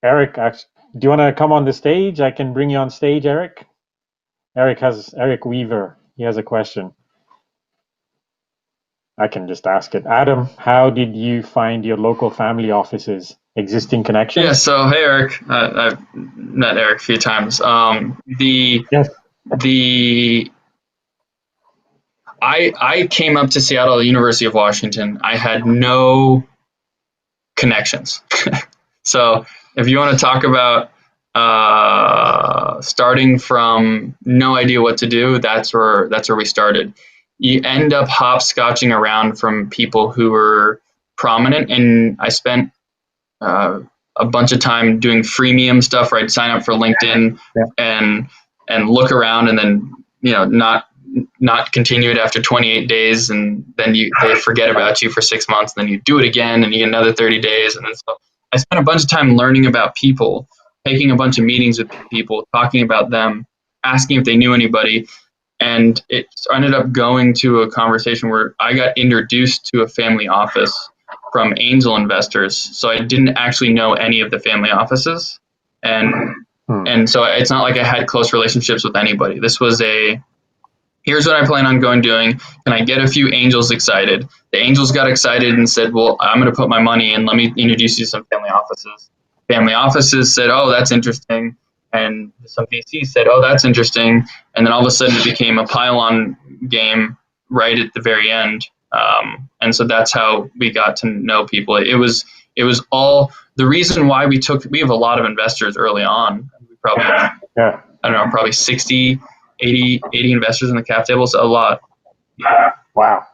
Eric, do you want to come on the stage? I can bring you on stage, Eric. Eric Weaver. He has a question. I can just ask it. Adam, how did you find your local family offices? Existing connections? Yeah. So, hey, Eric. I've met Eric a few times. I came up to Seattle, University of Washington. I had no connections. So if you want to talk about starting from no idea what to do, that's where we started. You end up hopscotching around from people who were prominent, and I spent a bunch of time doing freemium stuff, right? Sign up for LinkedIn and look around, and then not continue it after 28 days, and then they forget about you for 6 months, and then you do it again, and you get another 30 days, and then so I spent a bunch of time learning about people, taking a bunch of meetings with people, talking about them, asking if they knew anybody, and it ended up going to a conversation where I got introduced to a family office from angel investors. So I didn't actually know any of the family offices, and so it's not like I had close relationships with anybody. This was here's what I plan on doing. Can I get a few angels excited? The angels got excited and said, well, I'm going to put my money in. Let me introduce you to some family offices. Family offices said, oh, that's interesting. And some VCs said, oh, that's interesting. And then all of a sudden it became a pile-on game right at the very end. And so that's how we got to know people. It was all the reason why we have a lot of investors early on. We probably, I don't know, probably 60, 80 investors in the cap table. So a lot. Wow.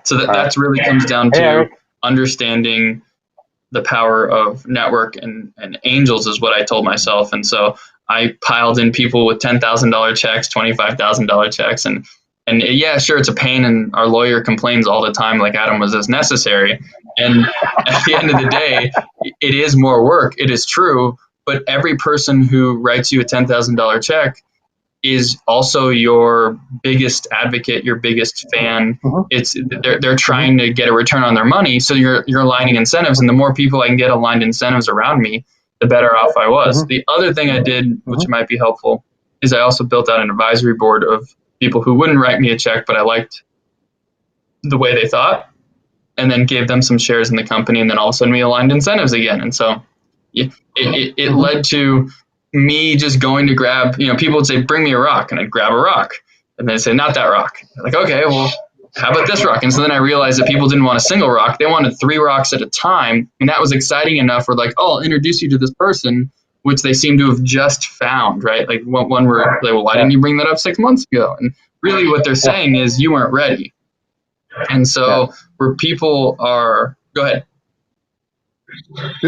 So that's really comes down to understanding the power of network and angels is what I told myself. And so I piled in people with $10,000 checks, $25,000 checks. And yeah, sure, it's a pain. And our lawyer complains all the time, like Adam was as necessary. And at the end of the day, it is more work. It is true. But every person who writes you a $10,000 check is also your biggest advocate, your biggest fan. It's they're trying to get a return on their money, so you're aligning incentives, and the more people I can get aligned incentives around me, the better off I was. The other thing I did, which might be helpful, is I also built out an advisory board of people who wouldn't write me a check, but I liked the way they thought, and then gave them some shares in the company, and then all of a sudden we aligned incentives again. And so it led to me just going to grab, people would say, bring me a rock, and I'd grab a rock, and they'd say, not that rock. Like, okay, well, how about this rock? And so then I realized that people didn't want a single rock. They wanted 3 rocks at a time. And that was exciting enough for like, oh, I'll introduce you to this person, which they seem to have just found, right? Like one where like, well, why didn't you bring that up 6 months ago? And really what they're saying is you weren't ready. And so where people are, go ahead.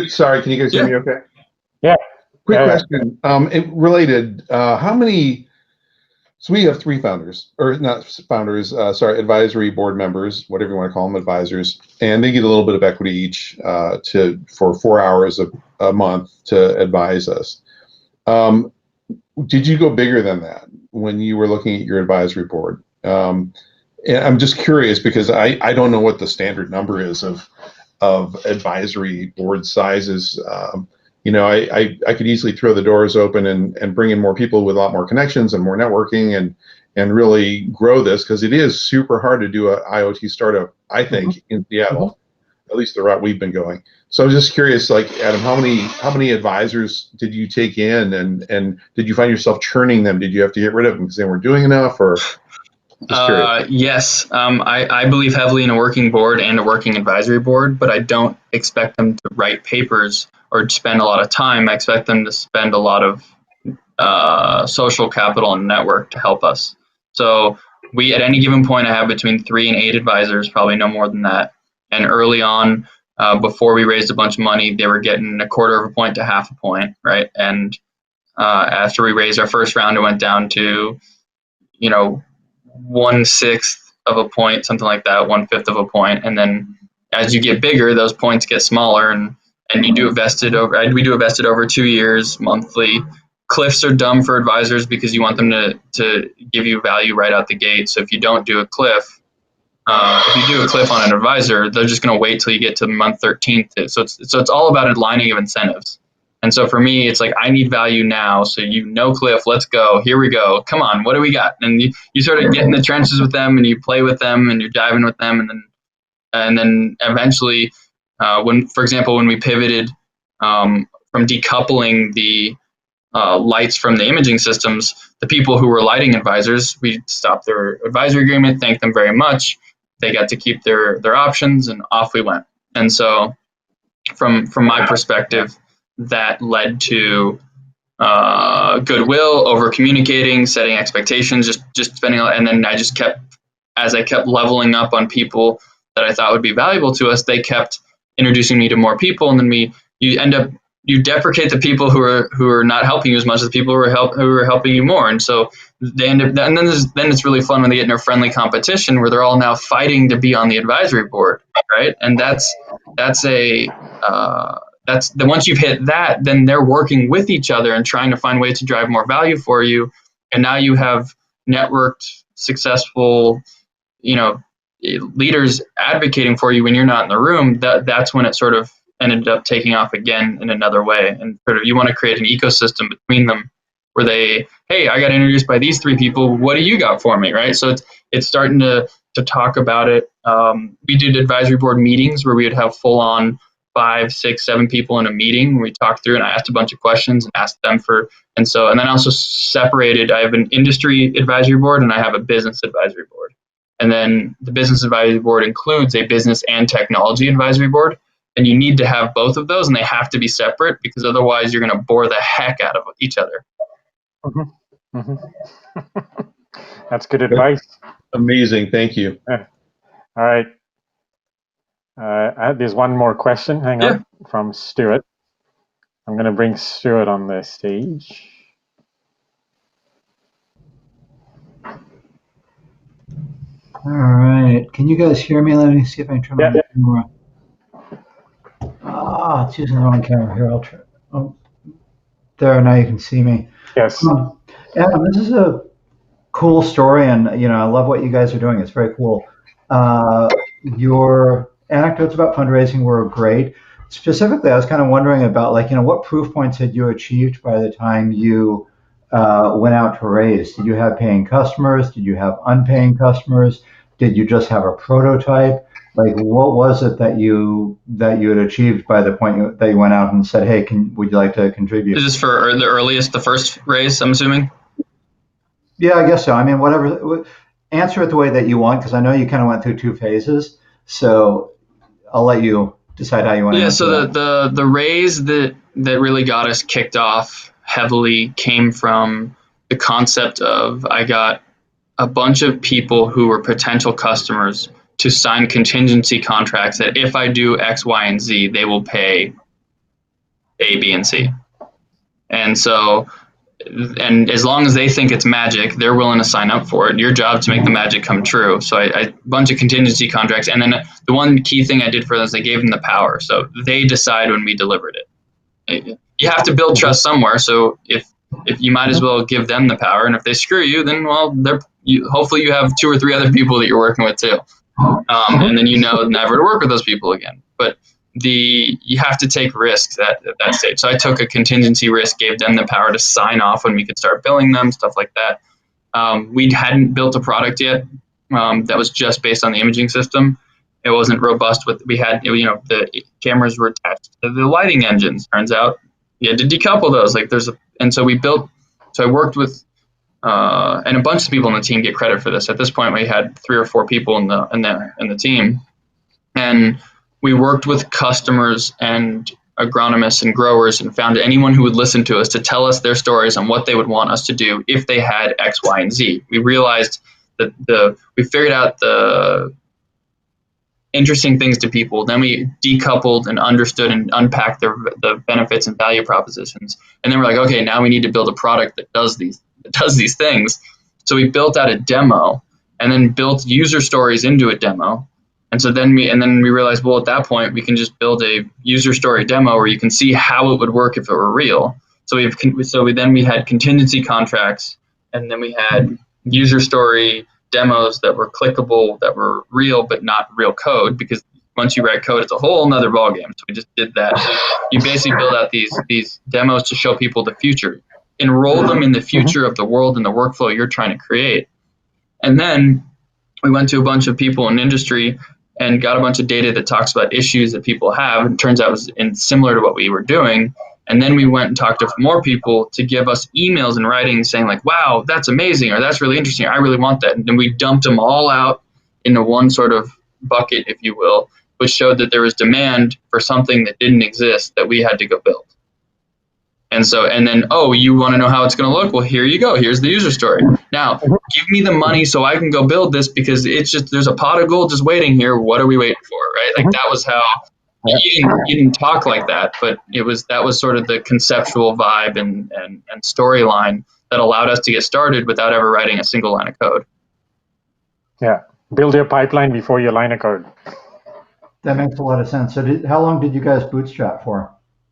Sorry, can you guys hear me okay? Yeah. Quick Yeah. question. It related. How many? So we have three founders, or not founders. Sorry, advisory board members, whatever you want to call them, advisors, and they get a little bit of equity each for 4 hours a month to advise us. Did you go bigger than that when you were looking at your advisory board? And I'm just curious because I don't know what the standard number is of advisory board sizes. I could easily throw the doors open and bring in more people with a lot more connections and more networking and really grow this, because it is super hard to do an IoT startup, I think, in Seattle, at least the route we've been going. So I was just curious, like, Adam, how many advisors did you take in, and did you find yourself churning them? Did you have to get rid of them because they weren't doing enough, or just curious? Yes, I believe heavily in a working board and a working advisory board, but I don't expect them to write papers or spend a lot of time. I expect them to spend a lot of social capital and network to help us. So we, at any given point, I have between 3 and 8 advisors, probably no more than that. And early on, before we raised a bunch of money, they were getting 1/4 of a point to 1/2 a point, right? And after we raised our first round, it went down to, 1/6 of a point, something like that, 1/5 of a point. And then as you get bigger, those points get smaller, and you do it vested over. We do it vested over 2 years, monthly. Cliffs are dumb for advisors because you want them to give you value right out the gate. So if you don't do a cliff, if you do a cliff on an advisor, they're just going to wait till you get to month 13th. So it's all about aligning of incentives. And so for me, it's like, I need value now. So cliff, let's go. Here we go. Come on, what do we got? And you sort of get in the trenches with them, and you play with them, and you're diving with them, and then eventually, for example, when we pivoted from decoupling the lights from the imaging systems, the people who were lighting advisors, we stopped their advisory agreement, thanked them very much. They got to keep their options, and off we went. And so from my perspective, that led to goodwill, over communicating, setting expectations, just spending, and then as I kept leveling up on people that I thought would be valuable to us, they kept introducing me to more people, and then you deprecate the people who are not helping you as much as the people who are helping you more, and so they end up. And then it's really fun when they get in a friendly competition where they're all now fighting to be on the advisory board, right? And that's once you've hit that, then they're working with each other and trying to find ways to drive more value for you, and now you have networked, successful, leaders advocating for you when you're not in the room. That's when it sort of ended up taking off again in another way. And sort of, you want to create an ecosystem between them where hey, I got introduced by these 3 people. What do you got for me, right? So it's starting to talk about it. We did advisory board meetings where we would have full on 5, 6, 7 people in a meeting. We talked through, and I asked a bunch of questions and asked them and then I also separated. I have an industry advisory board and I have a business advisory board. And then the business advisory board includes a business and technology advisory board. And you need to have both of those, and they have to be separate, because otherwise you're going to bore the heck out of each other. Mm-hmm. Mm-hmm. That's good advice. Amazing. Thank you. Yeah. All right. There's one more question. Hang on, from Stuart. I'm going to bring Stuart on the stage. All right. Can you guys hear me? Let me see if I can turn my camera. It's using the wrong camera here. I'll try. Oh, there. Now you can see me. Yes. Adam, this is a cool story, and I love what you guys are doing. It's very cool. Your anecdotes about fundraising were great. Specifically, I was kind of wondering about, what proof points had you achieved by the time you went out to raise? Did you have paying customers? Did you have unpaying customers? Did you just have a prototype? What was it that you had achieved by the point that you went out and said, "Hey, would you like to contribute?" Is this for the first raise, I'm assuming? Yeah, I guess so. I mean, whatever. Answer it the way that you want, because I know you kind of went through 2 phases. So I'll let you decide how you want to answer that. So the raise that really got us kicked off heavily came from the concept of, I got a bunch of people who were potential customers to sign contingency contracts that if I do X, Y, and Z, they will pay A, B, and C. And so, and as long as they think it's magic, they're willing to sign up for it. Your job to make the magic come true. So a bunch of contingency contracts. And then the one key thing I did for them is I gave them the power. So they decide when we delivered it. You have to build trust somewhere. So if you might as well give them the power. And if they screw you, then, well, hopefully you have 2 or 3 other people that you're working with too. And then never to work with those people again. But you have to take risks at that stage. So I took a contingency risk, gave them the power to sign off when we could start billing them, stuff like that. We hadn't built a product yet that was just based on the imaging system. It wasn't robust. We had, the cameras were attached to the lighting engines. Turns out you had to decouple those. So I worked with, and a bunch of people on the team get credit for this. At this point, we had 3 or 4 people in the team, and we worked with customers and agronomists and growers and found anyone who would listen to us to tell us their stories on what they would want us to do if they had X, Y, and Z. We realized that we figured out the interesting things to people. Then we decoupled and understood and unpacked the benefits and value propositions. And then we're like, okay, now we need to build a product that does these things. So we built out a demo and then built user stories into a demo. And so then we realized, well, at that point, we can just build a user story demo where you can see how it would work if it were real. So we had contingency contracts, and then we had user story demos that were clickable, that were real, but not real code, because once you write code, it's a whole nother ballgame. So we just did that. You basically build out these demos to show people the future, enroll them in the future of the world and the workflow you're trying to create. And then we went to a bunch of people in industry and got a bunch of data that talks about issues that people have. And it turns out it was similar to what we were doing. And then we went and talked to more people to give us emails and writing saying like, wow, that's amazing, or that's really interesting, I really want that. And then we dumped them all out into one sort of bucket, if you will, which showed that there was demand for something that didn't exist that we had to go build. And then, oh, you want to know how it's going to look? Well, here you go. Here's the user story. Now, give me the money so I can go build this, because it's just, there's a pot of gold just waiting here. What are we waiting for, right? Like that was how, you didn't talk like that, but that was sort of the conceptual vibe and storyline that allowed us to get started without ever writing a single line of code. Yeah, build your pipeline before your line of code. That makes a lot of sense. So how long did you guys bootstrap for?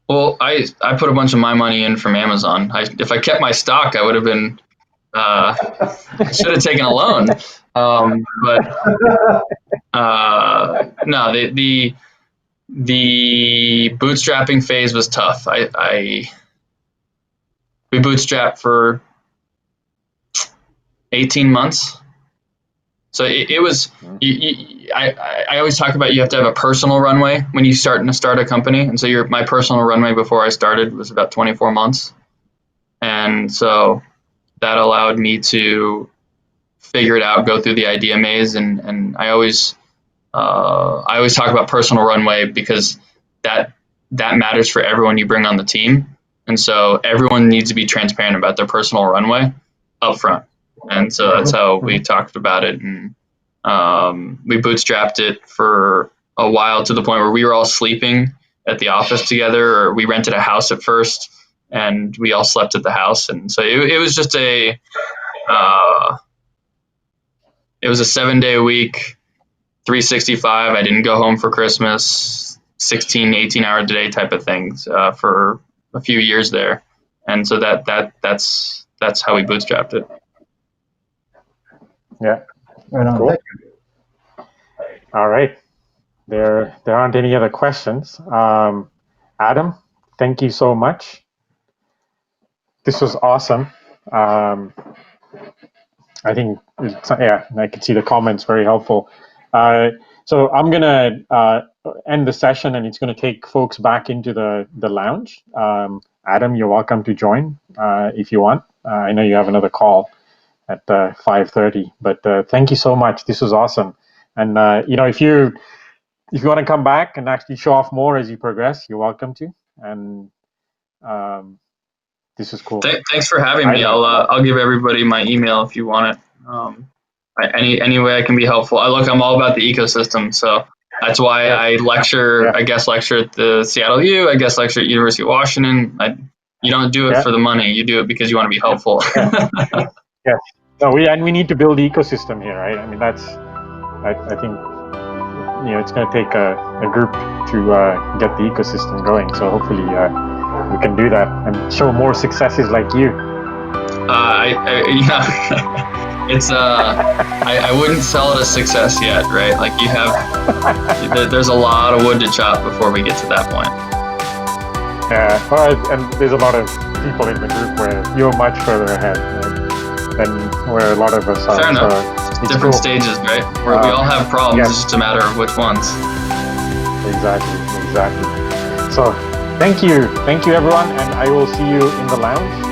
Well, I put a bunch of my money in from Amazon. If I kept my stock, I would have been, should have taken a loan. No, the bootstrapping phase was tough. We bootstrapped for 18 months. So it was, I always talk about, you have to have a personal runway when you start a company. And so my personal runway before I started was about 24 months. And so that allowed me to figure it out, go through the idea maze. And I always talk about personal runway because that matters for everyone you bring on the team. And so everyone needs to be transparent about their personal runway up front. And so that's how we talked about it. And we bootstrapped it for a while, to the point where we were all sleeping at the office together, or we rented a house at first and we all slept at the house. And so it was just it was a 7-day a week, 365. I didn't go home for Christmas, 16, 18 hour a day type of things for a few years there. And so that's how we bootstrapped it. Yeah. Right on. Cool. Thank you. All right. There aren't any other questions. Adam, thank you so much. This was awesome. I think, I could see the comments, very helpful. So I'm going to end the session, and it's going to take folks back into the lounge. Adam, you're welcome to join if you want. I know you have another call at 5:30, but thank you so much. This was awesome. And if you want to come back and actually show off more as you progress, you're welcome to. And this is cool. Thanks for having me. I'll give everybody my email if you want it. Any way I can be helpful. I'm all about the ecosystem, so that's why I lecture. I guest lecture at the Seattle U. I guest lecture at University of Washington. You don't do it for the money. You do it because you want to be helpful. Yes. No, we need to build the ecosystem here, right? I mean, I think, it's going to take a group to get the ecosystem going. So hopefully we can do that and show more successes like you. It's I wouldn't sell it as success yet, right? Like there's a lot of wood to chop before we get to that point. Yeah, well, and there's a lot of people in the group where you're much further ahead, right, than where a lot of us are. Fair enough. So different stages, right? Where we all have problems. Yes. It's just a matter of which ones. Exactly. So thank you everyone, and I will see you in the lounge.